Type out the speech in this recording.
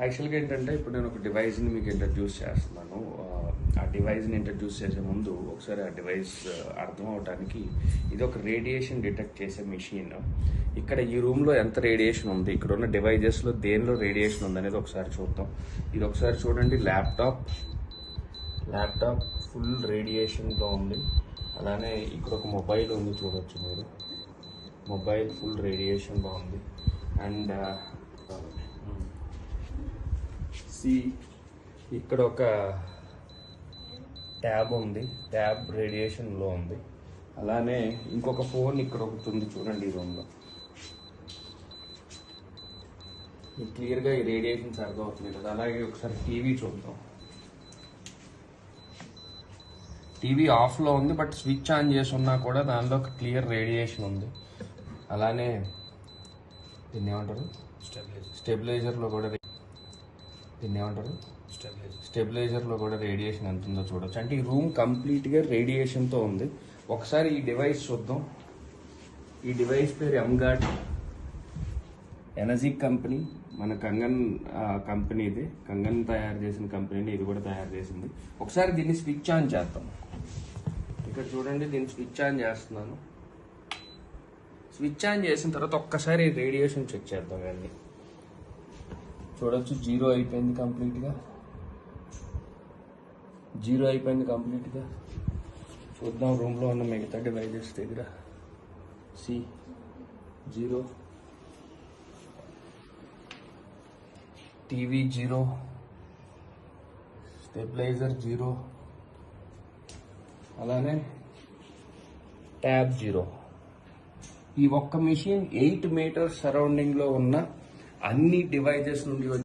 యాక్చువల్గా ఏంటంటే ఇప్పుడు నేను ఒక డివైస్ని మీకు ఇంట్రడ్యూస్ చేస్తున్నాను. ఆ డివైస్ని ఇంట్రడ్యూస్ చేసే ముందు ఒకసారి ఆ డివైస్ అర్థం అవడానికి ఇది ఒక రేడియేషన్ డిటెక్ట్ చేసే మెషిన్. ఇక్కడ ఈ రూమ్లో ఎంత రేడియేషన్ ఉంది, ఇక్కడ ఉన్న డివైజెస్లో దేనిలో రేడియేషన్ ఉంది అనేది ఒకసారి చూద్దాం. ఇది ఒకసారి చూడండి. ల్యాప్టాప్ ఫుల్ రేడియేషన్లో ఉంది. అలానే ఇక్కడ ఒక మొబైల్ ఉంది, చూడొచ్చు మీరు. మొబైల్ ఫుల్ రేడియేషన్లో ఉంది. అండ్ ఇక్కడ ఒక ట్యాబ్ ఉంది, ట్యాబ్ రేడియేషన్లో ఉంది. అలానే ఇంకొక ఫోన్ ఇక్కడ ఒకటి ఉంది, చూడండి ఈ రూమ్లో. క్లియర్గా ఈ రేడియేషన్స్ అర్థమవుతుంది కదా. అలాగే ఒకసారి టీవీ చూద్దాం. టీవీ ఆఫ్లో ఉంది, బట్ స్విచ్ ఆన్ చేసి ఉన్నా కూడా దానిలో క్లియర్ రేడియేషన్ ఉంది. అలానే దీన్ని ఏమంటారు, స్టెబిలైజర్లో కూడా స్టెబిలైజర్లో కూడా రేడియేషన్ ఎంత ఉందో చూడొచ్చు. అంటే ఈ రూమ్ కంప్లీట్గా రేడియేషన్తో ఉంది. ఒకసారి ఈ డివైస్ చూద్దాం. ఈ డివైస్ పేరు ఎంగార్డ్ ఎనర్జీ కంపెనీ. మన కంగన్ కంపెనీది, కంగన్ తయారు చేసిన కంపెనీని ఇది కూడా తయారు చేసింది. ఒకసారి దీన్ని స్విచ్ ఆన్ చేద్దాం. ఇక్కడ చూడండి, దీన్ని స్విచ్ ఆన్ చేస్తున్నాను. స్విచ్ ఆన్ చేసిన తర్వాత ఒక్కసారి రేడియేషన్ చెక్ చేద్దాం. అన్నీ చూడొచ్చు, జీరో అయిపోయింది కంప్లీట్గా. చూద్దాం రూమ్లో ఉన్న మిగతా డివైజెస్ దగ్గర. Zero, TV zero, stabiliser zero, అలానే ట్యాబ్ జీరో. ఈ ఒక్క మెషిన్ 8 మీటర్స్ సరౌండింగ్లో ఉన్న అన్ని డివైజెస్ నుండి